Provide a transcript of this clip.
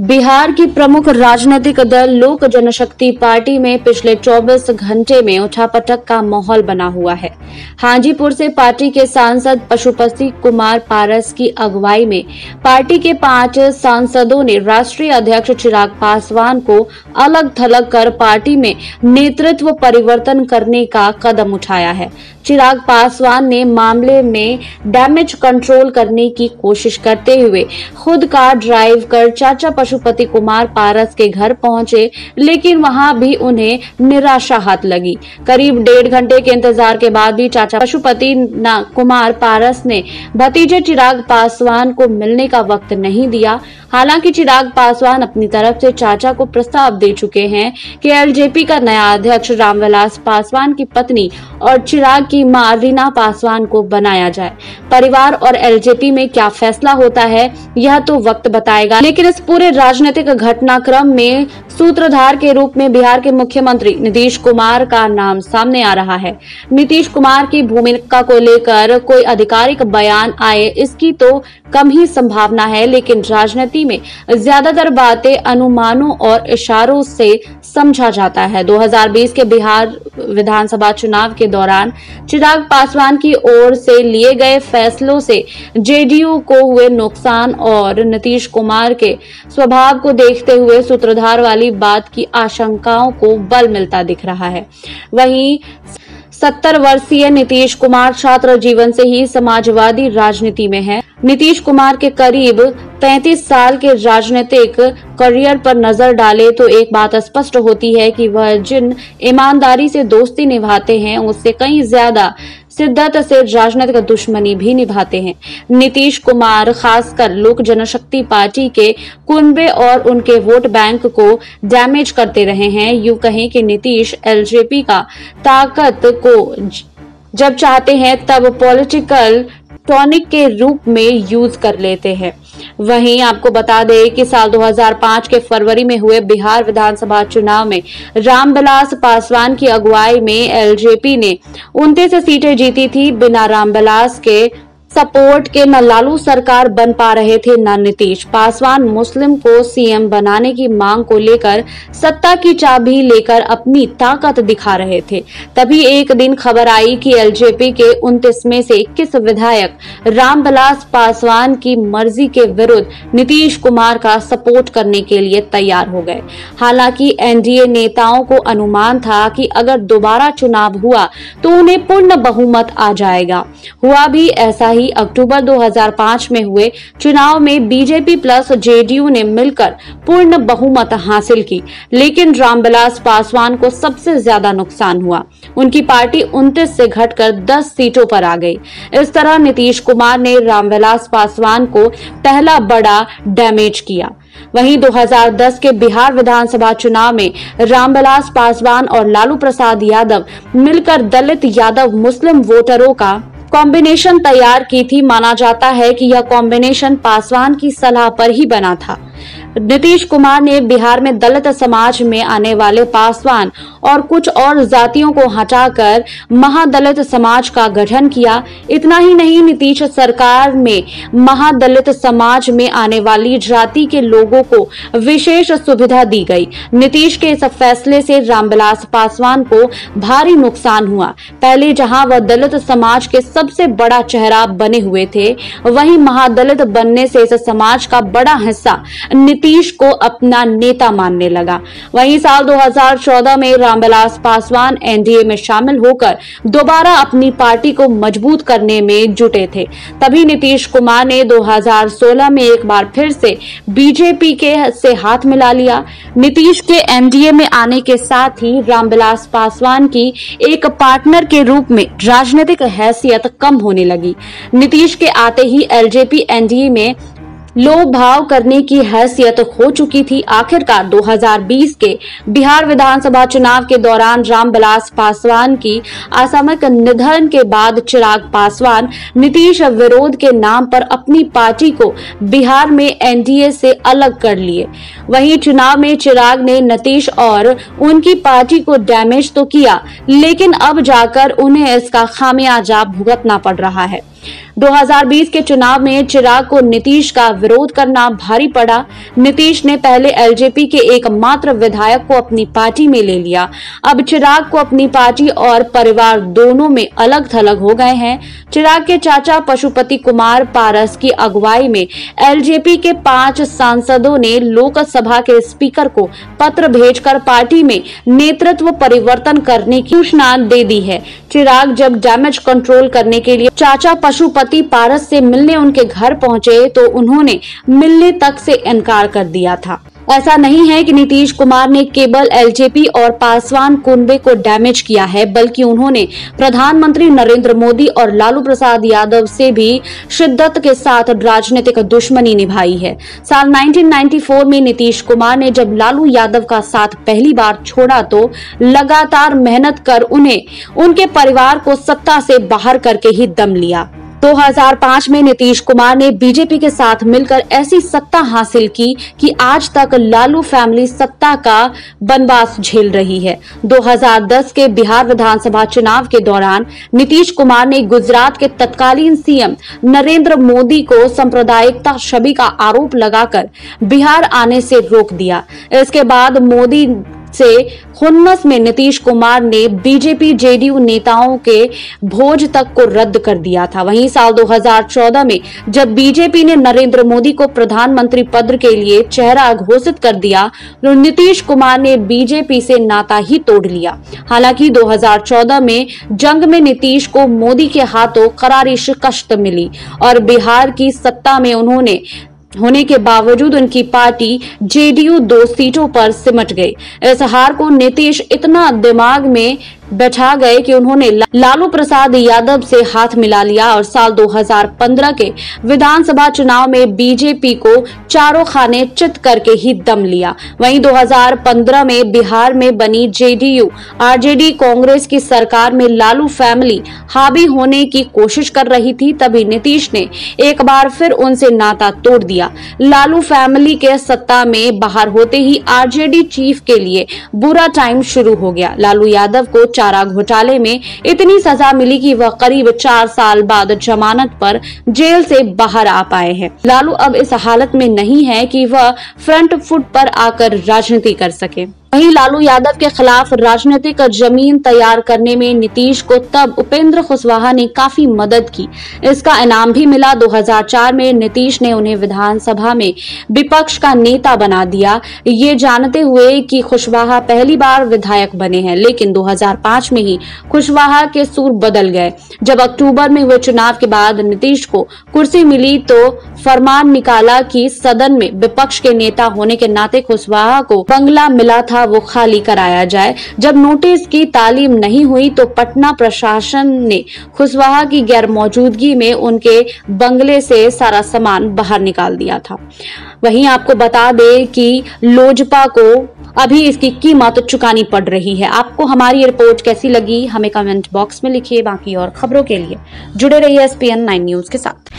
बिहार की प्रमुख राजनीतिक दल लोक जनशक्ति पार्टी में पिछले 24 घंटे में उठापटक का माहौल बना हुआ है। हाजीपुर से पार्टी के सांसद पशुपति कुमार पारस की अगुवाई में पार्टी के 5 सांसदों ने राष्ट्रीय अध्यक्ष चिराग पासवान को अलग थलग कर पार्टी में नेतृत्व परिवर्तन करने का कदम उठाया है। चिराग पासवान ने मामले में डैमेज कंट्रोल करने की कोशिश करते हुए खुद कार ड्राइव कर चाचा पशुपति कुमार पारस के घर पहुंचे, लेकिन वहां भी उन्हें निराशा हाथ लगी। करीब 1.5 घंटे के इंतजार के बाद भी चाचा पशुपति कुमार पारस ने भतीजे चिराग पासवान को मिलने का वक्त नहीं दिया। हालांकि चिराग पासवान अपनी तरफ से चाचा को प्रस्ताव दे चुके हैं कि एलजेपी का नया अध्यक्ष रामविलास पासवान की पत्नी और चिराग की मां रीना पासवान को बनाया जाए। परिवार और एलजेपी में क्या फैसला होता है यह तो वक्त बताएगा, लेकिन इस पूरे राजनीतिक घटनाक्रम में सूत्रधार के रूप में बिहार के मुख्यमंत्री नीतीश कुमार का नाम सामने आ रहा है। नीतीश कुमार की भूमिका को लेकर कोई आधिकारिक बयान आए इसकी तो कम ही संभावना है, लेकिन राजनीति में ज्यादातर बातें अनुमानों और इशारों से समझा जाता है। 2020 के बिहार विधानसभा चुनाव के दौरान चिराग पासवान की ओर से लिए गए फैसलों से जेडीयू को हुए नुकसान और नीतीश कुमार के स्वभाव को देखते हुए सूत्रधार वाली बात की आशंकाओं को बल मिलता दिख रहा है। वहीं 70 वर्षीय नीतीश कुमार छात्र जीवन से ही समाजवादी राजनीति में है। नीतीश कुमार के करीब 35 साल के राजनीतिक करियर पर नजर डाले तो एक बात स्पष्ट होती है कि वह जिन ईमानदारी से दोस्ती निभाते हैं उससे कहीं ज्यादा शिद्दत से राजनीतिक दुश्मनी भी निभाते हैं। नीतीश कुमार खासकर लोक जनशक्ति पार्टी के कुनबे और उनके वोट बैंक को डैमेज करते रहे हैं। यूं कहें कि नीतीश एलजेपी का ताकत को जब चाहते हैं तब पॉलिटिकल टॉनिक के रूप में यूज कर लेते हैं। वहीं आपको बता दें कि साल 2005 के फरवरी में हुए बिहार विधानसभा चुनाव में रामविलास पासवान की अगुवाई में एलजेपी ने 29 सीटें जीती थी। बिना रामविलास के सपोर्ट के न लालू सरकार बन पा रहे थे न नीतीश। पासवान मुस्लिम को सीएम बनाने की मांग को लेकर सत्ता की चाबी लेकर अपनी ताकत दिखा रहे थे। तभी एक दिन खबर आई कि एलजेपी के 29 में से 21 विधायक रामविलास पासवान की मर्जी के विरुद्ध नीतीश कुमार का सपोर्ट करने के लिए तैयार हो गए। हालांकि एनडीए नेताओं को अनुमान था कि अगर दोबारा चुनाव हुआ तो उन्हें पूर्ण बहुमत आ जाएगा। हुआ भी ऐसा। अक्टूबर 2005 में हुए चुनाव में बीजेपी प्लस जेडीयू ने मिलकर पूर्ण बहुमत हासिल की, लेकिन रामविलास पासवान को सबसे ज्यादा नुकसान हुआ। उनकी पार्टी 29 से घटकर 10 सीटों पर आ गई। इस तरह नीतीश कुमार ने रामविलास पासवान को पहला बड़ा डैमेज किया। वहीं 2010 के बिहार विधानसभा चुनाव में रामविलास पासवान और लालू प्रसाद यादव मिलकर दलित यादव मुस्लिम वोटरों का कॉम्बिनेशन तैयार की थी। माना जाता है कि यह कॉम्बिनेशन पासवान की सलाह पर ही बना था। नीतीश कुमार ने बिहार में दलित समाज में आने वाले पासवान और कुछ और जातियों को हटाकर महादलित समाज का गठन किया। इतना ही नहीं, नीतीश सरकार में महादलित समाज में आने वाली जाति के लोगों को विशेष सुविधा दी गई। नीतीश के इस फैसले से रामविलास पासवान को भारी नुकसान हुआ। पहले जहां वह दलित समाज के सबसे बड़ा चेहरा बने हुए थे, वहीं महादलित बनने से इस समाज का बड़ा हिस्सा नीतीश को अपना नेता मानने लगा। वहीं साल 2014 में रामविलास पासवान एनडीए में शामिल होकर दोबारा अपनी पार्टी को मजबूत करने में जुटे थे। तभी नीतीश कुमार ने 2016 में एक बार फिर से बीजेपी से हाथ मिला लिया। नीतीश के एनडीए में आने के साथ ही रामविलास पासवान की एक पार्टनर के रूप में राजनीतिक हैसियत कम होने लगी। नीतीश के आते ही एलजेपी एनडीए में लोभ भाव करने की हैसियत हो चुकी थी। आखिरकार 2020 के बिहार विधानसभा चुनाव के दौरान रामविलास पासवान की असामयिक निधन के बाद चिराग पासवान नीतीश विरोध के नाम पर अपनी पार्टी को बिहार में एनडीए से अलग कर लिए। वहीं चुनाव में चिराग ने नीतीश और उनकी पार्टी को डैमेज तो किया, लेकिन अब जाकर उन्हें इसका खामियाजा भुगतना पड़ रहा है। 2020 के चुनाव में चिराग को नीतीश का विरोध करना भारी पड़ा। नीतीश ने पहले एलजेपी के एकमात्र विधायक को अपनी पार्टी में ले लिया। अब चिराग को अपनी पार्टी और परिवार दोनों में अलग थलग हो गए हैं। चिराग के चाचा पशुपति कुमार पारस की अगुवाई में एलजेपी के 5 सांसदों ने लोकसभा के स्पीकर को पत्र भेजकर पार्टी में नेतृत्व परिवर्तन करने की सूचना दे दी है। चिराग जब डैमेज कंट्रोल करने के लिए चाचा पशुपति पारस से मिलने उनके घर पहुंचे तो उन्होंने मिलने तक से इनकार कर दिया था। ऐसा नहीं है कि नीतीश कुमार ने केवल एलजेपी और पासवान कुनबे को डैमेज किया है, बल्कि उन्होंने प्रधानमंत्री नरेंद्र मोदी और लालू प्रसाद यादव से भी शिद्दत के साथ राजनीतिक दुश्मनी निभाई है। साल 1994 में नीतीश कुमार ने जब लालू यादव का साथ पहली बार छोड़ा तो लगातार मेहनत कर उन्हें उनके परिवार को सत्ता से बाहर करके ही दम लिया। 2005 में नीतीश कुमार ने बीजेपी के साथ मिलकर ऐसी सत्ता हासिल की कि आज तक लालू फैमिली सत्ता का बनवास झेल रही है। 2010 के बिहार विधानसभा चुनाव के दौरान नीतीश कुमार ने गुजरात के तत्कालीन सीएम नरेंद्र मोदी को सांप्रदायिकता छवि का आरोप लगाकर बिहार आने से रोक दिया। इसके बाद मोदी से हुन्नस में नीतीश कुमार ने बीजेपी जेडीयू नेताओं के भोज तक को रद्द कर दिया था। वहीं साल 2014 में जब बीजेपी ने नरेंद्र मोदी को प्रधानमंत्री पद के लिए चेहरा घोषित कर दिया तो नीतीश कुमार ने बीजेपी से नाता ही तोड़ लिया। हालांकि 2014 में जंग में नीतीश को मोदी के हाथों करारी शिकस्त मिली और बिहार की सत्ता में उन्होंने होने के बावजूद उनकी पार्टी जेडीयू 2 सीटों पर सिमट गई। इस हार को नीतीश इतना दिमाग में बैठा गए कि उन्होंने लालू प्रसाद यादव से हाथ मिला लिया और साल 2015 के विधानसभा चुनाव में बीजेपी को चारों खाने चित करके ही दम लिया। वहीं 2015 में बिहार में बनी जेडीयू आरजेडी कांग्रेस की सरकार में लालू फैमिली हावी होने की कोशिश कर रही थी, तभी नीतीश ने एक बार फिर उनसे नाता तोड़ दिया। लालू फैमिली के सत्ता में बाहर होते ही आरजेडी चीफ के लिए बुरा टाइम शुरू हो गया। लालू यादव को चारा घोटाले में इतनी सजा मिली कि वह करीब 4 साल बाद जमानत पर जेल से बाहर आ पाए हैं। लालू अब इस हालत में नहीं है कि वह फ्रंट फुट पर आकर राजनीति कर सके। वहीं लालू यादव के खिलाफ राजनीतिक जमीन तैयार करने में नीतीश को तब उपेंद्र कुशवाहा ने काफी मदद की। इसका इनाम भी मिला। 2004 में नीतीश ने उन्हें विधानसभा में विपक्ष का नेता बना दिया, ये जानते हुए कि कुशवाहा पहली बार विधायक बने हैं। लेकिन 2005 में ही कुशवाहा के सुर बदल गए। जब अक्टूबर में हुए चुनाव के बाद नीतीश को कुर्सी मिली तो फरमान निकाला कि सदन में विपक्ष के नेता होने के नाते कुशवाहा को बंगला मिला था वो खाली कराया जाए। जब नोटिस की तालीम नहीं हुई तो पटना प्रशासन ने कुशवाहा की गैर मौजूदगी में उनके बंगले से सारा सामान बाहर निकाल दिया था। वहीं आपको बता दें कि लोजपा को अभी इसकी कीमत चुकानी पड़ रही है। आपको हमारी रिपोर्ट कैसी लगी हमें कमेंट बॉक्स में लिखिए। बाकी और खबरों के लिए जुड़े रहिए SPN 9 न्यूज के साथ।